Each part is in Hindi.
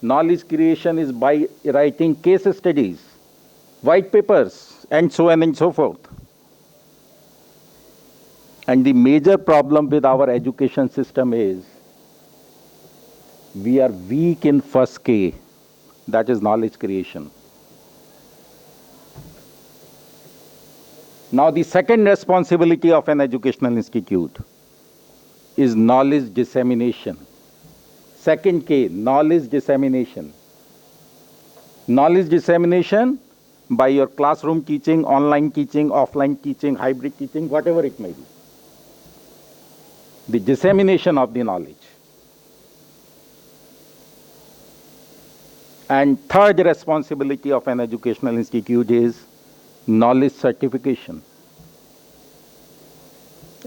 Knowledge creation is by writing case studies, white papers, and so on and so forth. And the major problem with our education system is we are weak in first K, that is knowledge creation. Now, the second responsibility of an educational institute is knowledge dissemination. Second K, knowledge dissemination. Knowledge dissemination by your classroom teaching, online teaching, offline teaching, hybrid teaching, whatever it may be. The dissemination of the knowledge. And third responsibility of an educational institute is knowledge certification.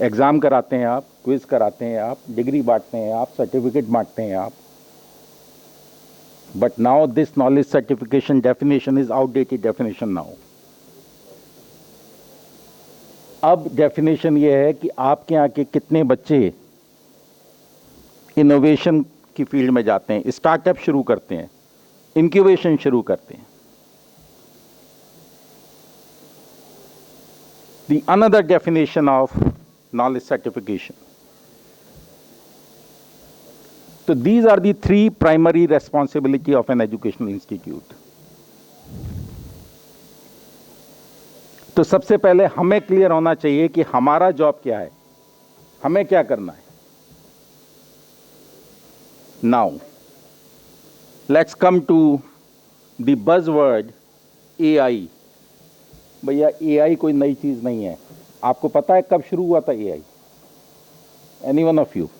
Exam कराते हैं आप, क्विज कराते हैं आप, डिग्री बांटते हैं आप, सर्टिफिकेट बांटते हैं आप. But now this knowledge certification definition is outdated definition now. अब डेफिनेशन ये है कि आपके यहाँ के कितने बच्चे इनोवेशन की फील्ड में जाते हैं, स्टार्टअप शुरू करते हैं, इंक्यूबेशन शुरू करते हैं. The another definition of knowledge certification. So these are the three primary responsibility of an educational institute. तो सबसे पहले हमें क्लियर होना चाहिए कि हमारा जॉब क्या है, हमें क्या करना है. Now, let's come to the buzzword AI. भैया AI कोई नई चीज नहीं है. आपको पता है कब शुरू हुआ था AI? Any one of you?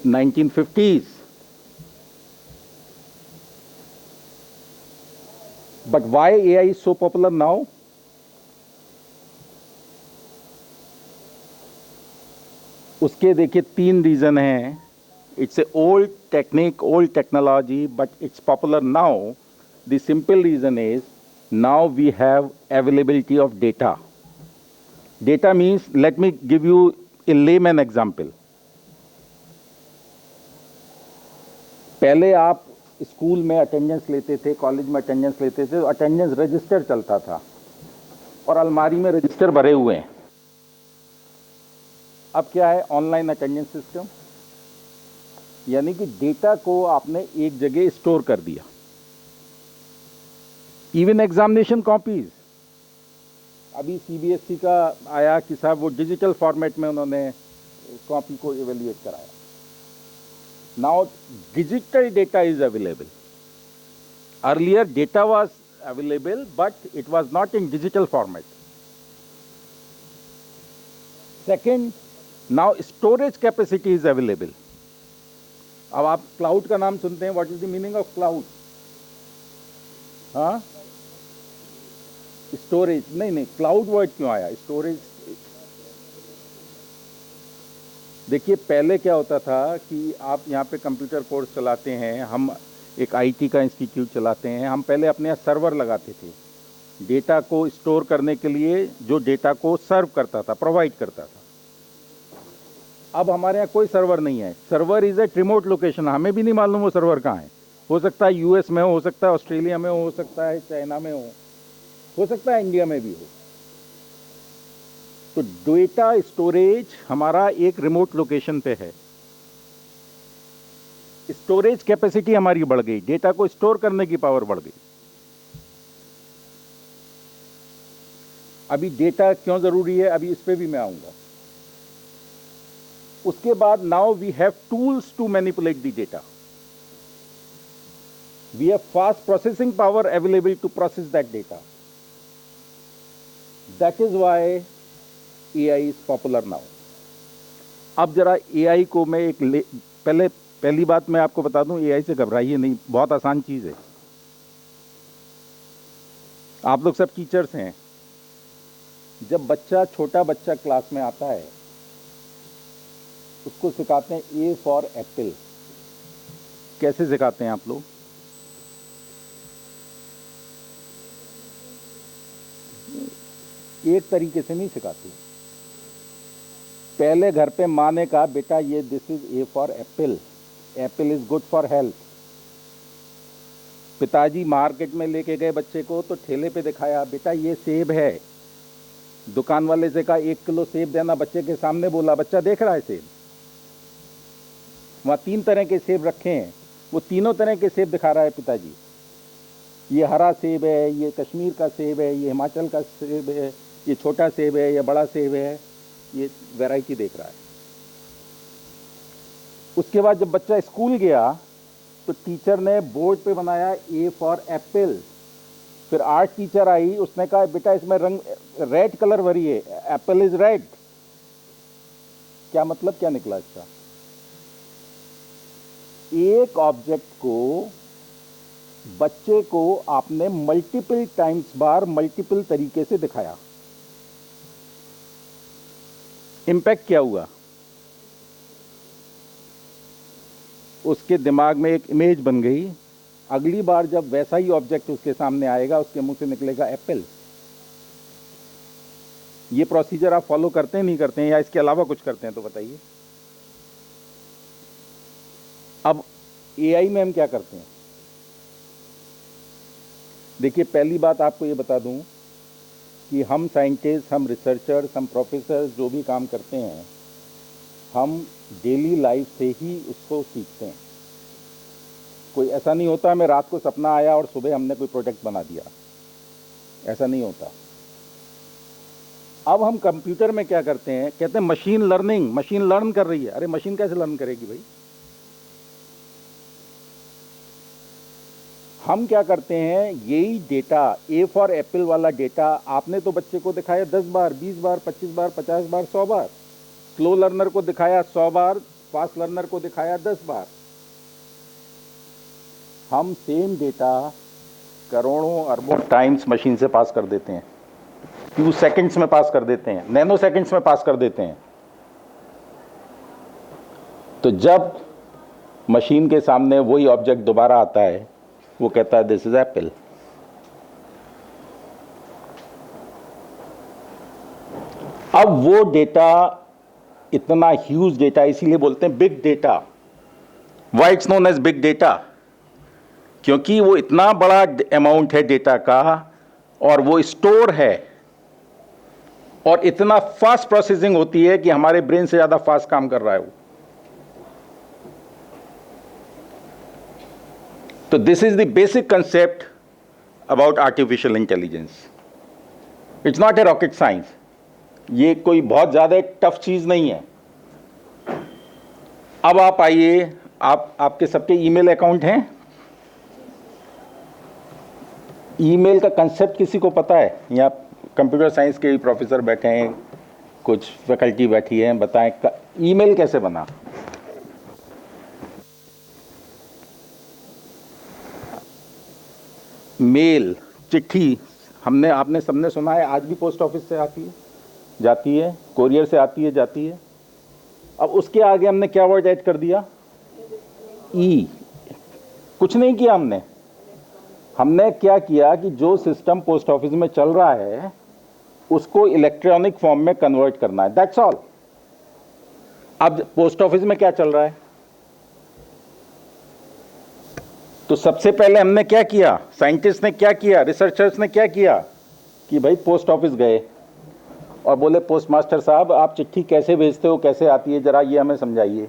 1950s. But why AI is so popular now? उसके देखिए तीन रीजन हैं. It's a old technique, old technology, but it's popular now. The simple reason is now we have availability of data. Data means, let me give you a layman example. पहले आप स्कूल में अटेंडेंस लेते थे, कॉलेज में अटेंडेंस लेते थे, तो अटेंडेंस रजिस्टर चलता था और अलमारी में रजिस्टर भरे हुए हैं. अब क्या है? ऑनलाइन अटेंडेंस सिस्टम, यानी कि डेटा को आपने एक जगह स्टोर कर दिया. इवन एग्जामिनेशन कॉपीज, अभी सीबीएसई का आया कि साहब वो डिजिटल फॉर्मेट में उन्होंने कॉपी को इवेल्युएट कराया. Now digital data is available. Earlier data was available but it was not in digital format. Second, now storage capacity is available. अब आप क्लाउड का नाम सुनते हैं. What is the meaning of cloud? हाँ, स्टोरेज. नहीं, क्लाउड वर्ड क्यों आया? स्टोरेज. देखिए पहले क्या होता था कि आप यहाँ पे कंप्यूटर कोर्स चलाते हैं, हम एक आईटी का इंस्टीट्यूट चलाते हैं, हम पहले अपने यहाँ सर्वर लगाते थे डेटा को स्टोर करने के लिए, जो डेटा को सर्व करता था, प्रोवाइड करता था. अब हमारे यहाँ कोई सर्वर नहीं है. Server is at remote location. हमें भी नहीं मालूम वो सर्वर कहाँ है. हो सकता है यूएस में हो सकता है ऑस्ट्रेलिया में हो सकता है चाइना में हो सकता है इंडिया में भी हो. तो डेटा स्टोरेज हमारा एक रिमोट लोकेशन पे है. स्टोरेज कैपेसिटी हमारी बढ़ गई, डेटा को स्टोर करने की पावर बढ़ गई. अभी डेटा क्यों जरूरी है, अभी इस पे भी मैं आऊंगा. उसके बाद now we have tools to manipulate the data. We have fast processing power available to process that data. That is why AI is popular now. अब जरा AI को मैं पहली बात मैं आपको बता दूं, AI से घबराइए नहीं, बहुत आसान चीज है. आप लोग सब टीचर्स हैं. जब छोटा बच्चा क्लास में आता है, उसको सिखाते हैं A फॉर एप्पल. कैसे सिखाते हैं आप लोग? एक तरीके से नहीं सिखाते. पहले घर पे माँ ने कहा बेटा ये this is A for Apple, Apple is good for health. पिताजी मार्केट में लेके गए बच्चे को तो ठेले पे दिखाया, बेटा ये सेब है। दुकान वाले से कहा 1 किलो सेब देना, बच्चे के सामने बोला, बच्चा देख रहा है सेब। वहाँ 3 तरह के सेब रखे हैं, वो तीनों तरह के सेब दिखा रहा है पिताजी। ये हरा सेब है, ये कश्मीर का सेब है, ये हिमाचल का सेब है, ये छोटा सेब है, ये बड़ा सेब है, ये वैरायटी देख रहा है। उसके बाद जब बच्चा स्कूल गया तो टीचर ने बोर्ड पे बनाया ए फॉर एप्पल। फिर आर्ट टीचर आई, उसने कहा बेटा इसमें रंग रेड कलर भरिए, एप्पल इज रेड। क्या मतलब, क्या निकला इसका? एक ऑब्जेक्ट को, बच्चे को आपने मल्टीपल टाइम्स बार मल्टीपल तरीके से दिखाया। इंपैक्ट क्या हुआ? उसके दिमाग में एक इमेज बन गई। अगली बार जब वैसा ही ऑब्जेक्ट उसके सामने आएगा, उसके मुंह से निकलेगा एप्पल। ये प्रोसीजर आप फॉलो करते हैं, नहीं करते हैं, या इसके अलावा कुछ करते हैं तो बताइए। अब एआई में हम क्या करते हैं? देखिए, पहली बात आपको ये बता दूं कि हम साइंटिस्ट, हम रिसर्चर्स, हम प्रोफेसर्स जो भी काम करते हैं, हम डेली लाइफ से ही उसको सीखते हैं। कोई ऐसा नहीं होता हमें रात को सपना आया और सुबह हमने कोई प्रोडक्ट बना दिया, ऐसा नहीं होता। अब हम कंप्यूटर में क्या करते हैं, कहते हैं मशीन लर्निंग, मशीन लर्न कर रही है। अरे मशीन कैसे लर्न करेगी भाई? हम क्या करते हैं, यही डेटा, ए फॉर एप्पल वाला डेटा आपने तो बच्चे को दिखाया 10 बार, 20 बार, 25 बार, 50 बार, 100 बार। स्लो लर्नर को दिखाया 100 बार, फास्ट लर्नर को दिखाया 10 बार। हम सेम डेटा करोड़ों अरबों टाइम्स मशीन से पास कर देते हैं, फ्यू सेकंड्स में पास कर देते हैं, नैनो सेकंड्स में पास कर देते हैं। तो जब मशीन के सामने वही ऑब्जेक्ट दोबारा आता है, वो कहता है दिस इज एप्पल। अब वो डेटा इतना ह्यूज डेटा, इसीलिए बोलते हैं big data. Why it's known as big data? क्योंकि वो इतना बड़ा अमाउंट है डेटा का, और वो स्टोर है, और इतना फास्ट प्रोसेसिंग होती है कि हमारे ब्रेन से ज्यादा फास्ट काम कर रहा है वो। तो this is the basic concept about artificial intelligence. It's not a rocket science, ये कोई बहुत ज्यादा टफ चीज नहीं है। अब आप आइए, आपके सबके ईमेल अकाउंट हैं? ईमेल का कंसेप्ट किसी को पता है? या कंप्यूटर साइंस के प्रोफेसर बैठे हैं, कुछ फैकल्टी बैठी है, बताएं ईमेल कैसे बना? मेल, चिट्ठी, आपने सबने सुना है, आज भी पोस्ट ऑफिस से आती है, जाती है, कोरियर से आती है, जाती है। अब उसके आगे हमने क्या वर्ड ऐड कर दिया? ई। कुछ नहीं किया हमने क्या किया कि जो सिस्टम पोस्ट ऑफिस में चल रहा है उसको इलेक्ट्रॉनिक फॉर्म में कन्वर्ट करना है, दैट्स ऑल। अब पोस्ट ऑफिस में क्या चल रहा है? तो सबसे पहले हमने क्या किया, साइंटिस्ट ने क्या किया, रिसर्चर्स ने क्या किया कि भाई पोस्ट ऑफिस गए और बोले पोस्ट मास्टर साहब आप चिट्ठी कैसे भेजते हो, कैसे आती है, जरा ये हमें समझाइए।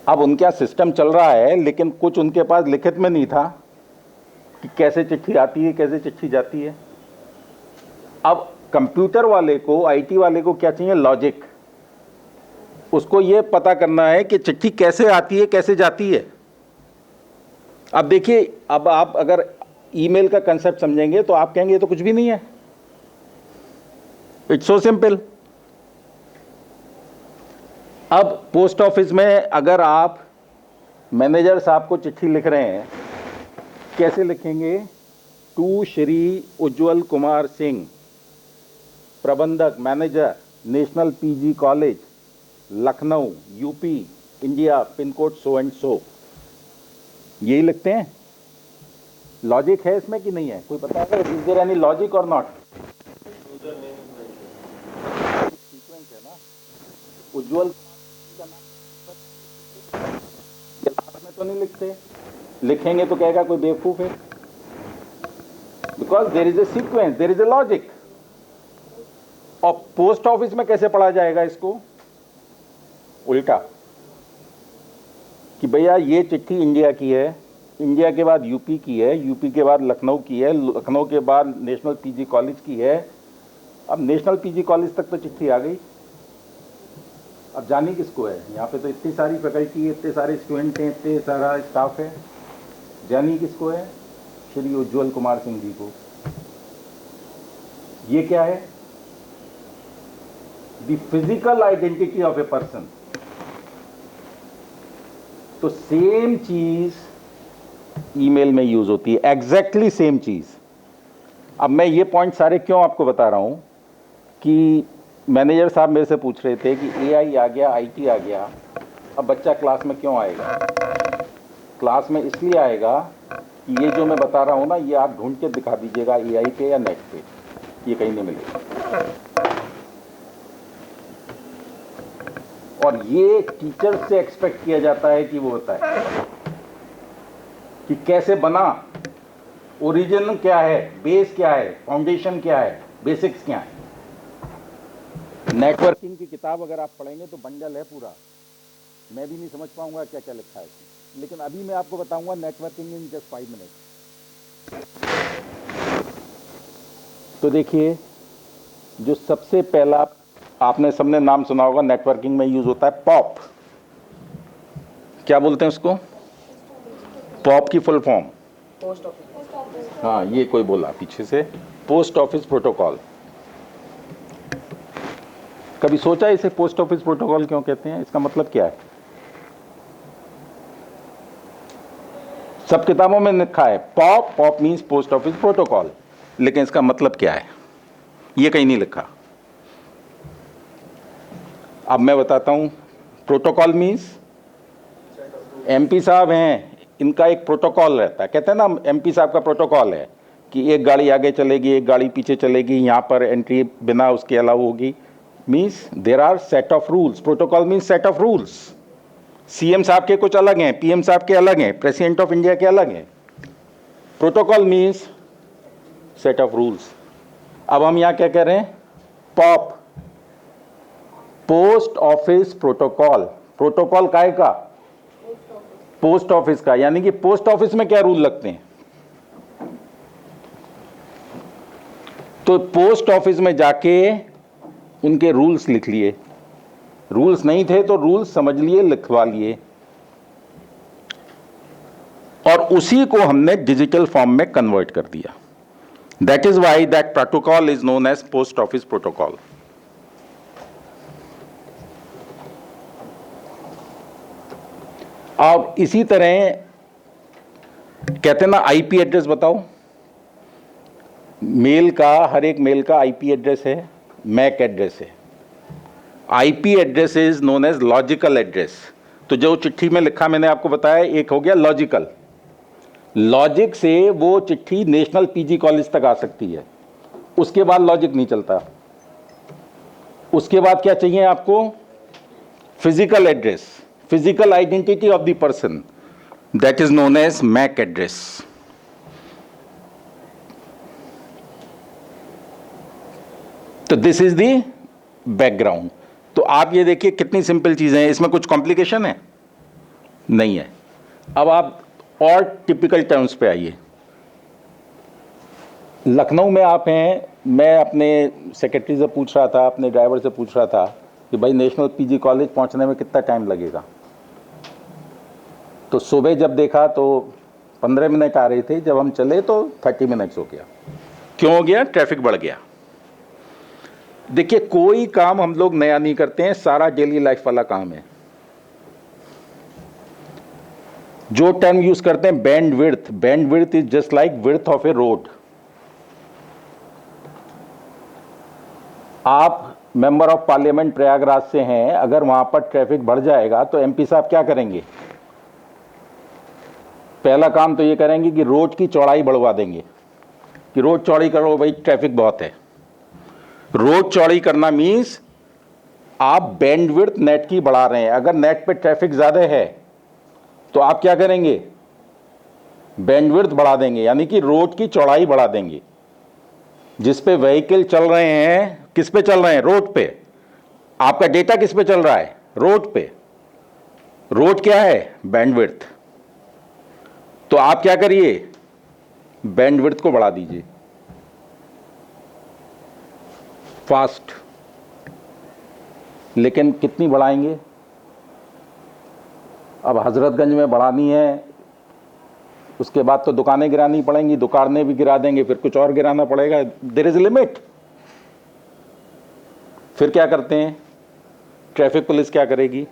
अब उनका सिस्टम चल रहा है, लेकिन कुछ उनके पास लिखित में नहीं था कि कैसे चिट्ठी आती है, कैसे चिट्ठी जाती है। अब कंप्यूटर वाले को, आईटी वाले को क्या चाहिए? लॉजिक। उसको ये पता करना है कि चिट्ठी कैसे आती है, कैसे जाती है। अब देखिए, अब आप अगर ईमेल का कंसेप्ट समझेंगे तो आप कहेंगे ये तो कुछ भी नहीं है, इट्स सो सिंपल। अब पोस्ट ऑफिस में अगर आप मैनेजर साहब को चिट्ठी लिख रहे हैं, कैसे लिखेंगे? टू श्री उज्जवल कुमार सिंह, प्रबंधक, manager, national PG college, Lucknow, UP, India, pin code so and so. यही लिखते हैं। लॉजिक है इसमें कि नहीं है? कोई पता है? इज देयर एनी लॉजिक और नॉट? सीक्वेंस है ना। उज्जवल का नाम क्यों नहीं लिखते? लिखेंगे तो कहेगा कोई बेवकूफ है। Because there is a sequence, there is a logic. और पोस्ट ऑफिस में कैसे पढ़ा जाएगा इसको? उल्टा, कि भैया ये चिट्ठी इंडिया की है, इंडिया के बाद यूपी की है, यूपी के बाद लखनऊ की है, लखनऊ के बाद नेशनल पीजी कॉलेज की है। अब नेशनल पीजी कॉलेज तक तो चिट्ठी आ गई, अब जानी किसको है? यहाँ पे तो इतनी सारी फैकल्टी है, इतने सारे स्टूडेंट हैं, इतने सारा स्टाफ है, जानी किसको है? श्री उज्ज्वल कुमार सिंह जी को। ये क्या है? The physical identity of a person. तो सेम चीज ईमेल में यूज होती है, एग्जैक्टली सेम चीज। अब मैं ये पॉइंट सारे क्यों आपको बता रहा हूं कि मैनेजर साहब मेरे से पूछ रहे थे कि एआई आ गया, आईटी आ गया, अब बच्चा क्लास में क्यों आएगा? क्लास में इसलिए आएगा कि ये जो मैं बता रहा हूं ना, ये आप ढूंढ के दिखा दीजिएगा एआई पे या नेट पे, ये कहीं नहीं मिलेगा। और ये टीचर से एक्सपेक्ट किया जाता है कि वो बताए कि कैसे बना, ओरिजिन क्या है, बेस क्या है, फाउंडेशन क्या है, बेसिक्स क्या है। नेटवर्किंग की किताब अगर आप पढ़ेंगे तो बंडल है पूरा, मैं भी नहीं समझ पाऊंगा क्या क्या लिखा है इसमें, लेकिन अभी मैं आपको बताऊंगा नेटवर्किंग इन जस्ट 5 मिनट। तो देखिए, जो सबसे पहला आपने सबने नाम सुना होगा, नेटवर्किंग में यूज होता है पॉप। क्या बोलते हैं उसको? पॉप की फुल फॉर्म? Post office. हाँ, ये कोई बोला पीछे से, पोस्ट ऑफिस प्रोटोकॉल। कभी सोचा इसे पोस्ट ऑफिस प्रोटोकॉल क्यों कहते हैं? इसका मतलब क्या है? सब किताबों में लिखा है pop, pop means post office protocol, लेकिन इसका मतलब क्या है ये कहीं नहीं लिखा। अब मैं बताता हूं। प्रोटोकॉल मींस, एमपी साहब हैं, इनका एक प्रोटोकॉल रहता है, कहते हैं ना एमपी साहब का प्रोटोकॉल है कि एक गाड़ी आगे चलेगी, एक गाड़ी पीछे चलेगी, यहां पर एंट्री बिना उसके अलाउ होगी। Means there are set of rules. Protocol means set of rules. CM साहब के कुछ अलग हैं, पीएम साहब के अलग हैं, प्रेसिडेंट ऑफ इंडिया के अलग हैं। Protocol means set of rules. अब हम यहां क्या कह रहे हैं? Pop, post office protocol. Protocol काहे का? पोस्ट ऑफिस का। यानी कि पोस्ट ऑफिस में क्या रूल लगते हैं? तो पोस्ट ऑफिस में जाके उनके रूल्स लिख लिए, रूल्स नहीं थे तो रूल्स समझ लिए, लिखवा लिए, और उसी को हमने डिजिटल फॉर्म में कन्वर्ट कर दिया। That is why that protocol is known as post office protocol. अब इसी तरह कहते हैं ना आईपी एड्रेस बताओ। मेल का, हर एक मेल का आईपी एड्रेस है, मैक एड्रेस है। IP address is known as logical address. तो जो चिट्ठी में लिखा मैंने आपको बताया, एक हो गया लॉजिकल। लॉजिक से वो चिट्ठी नेशनल पीजी कॉलेज तक आ सकती है, उसके बाद लॉजिक नहीं चलता। उसके बाद क्या चाहिए आपको? Physical address, physical identity of the person, that is known as MAC address. तो दिस इज द बैकग्राउंड। तो आप ये देखिए कितनी सिंपल चीजें हैं, इसमें कुछ कॉम्प्लिकेशन है नहीं है। अब आप और टिपिकल टर्म्स पे आइए। लखनऊ में आप हैं, मैं अपने सेक्रेटरी से पूछ रहा था, अपने ड्राइवर से पूछ रहा था कि भाई नेशनल पीजी कॉलेज पहुंचने में कितना टाइम लगेगा? तो सुबह जब देखा तो 15 मिनट आ रहे थे, जब हम चले तो 30 मिनट्स हो गया। क्यों हो गया? ट्रैफिक बढ़ गया। देखिए, कोई काम हम लोग नया नहीं करते हैं, सारा डेली लाइफ वाला काम है। जो टर्म यूज करते हैं band width, band width is just like width of A road. आप मेंबर ऑफ पार्लियामेंट प्रयागराज से हैं, अगर वहां पर ट्रैफिक बढ़ जाएगा तो एमपी साहब क्या करेंगे? पहला काम तो ये करेंगे कि रोड की चौड़ाई बढ़वा देंगे, कि रोड चौड़ी करो भाई, ट्रैफिक बहुत है। रोड चौड़ी करना मीन्स आप बैंडविड्थ नेट की बढ़ा रहे हैं। अगर नेट पे ट्रैफिक ज्यादा है तो आप क्या करेंगे, बैंडविड्थ बढ़ा देंगे, यानी कि रोड की चौड़ाई बढ़ा देंगे। जिस पे व्हीकल चल रहे हैं, किस पे चल रहे हैं, रोड पे। आपका डेटा किस पे चल रहा है, रोड पे। रोड क्या है, बैंडविड्थ। तो आप क्या करिए, बैंडविड्थ को बढ़ा दीजिए, फास्ट। लेकिन कितनी बढ़ाएंगे, अब हजरतगंज में बढ़ानी है, उसके बाद तो दुकानें गिरानी पड़ेंगी, दुकानें भी गिरा देंगे, फिर कुछ और गिराना पड़ेगा, देयर इज लिमिट। फिर क्या करते हैं, ट्रैफिक पुलिस क्या करेगी,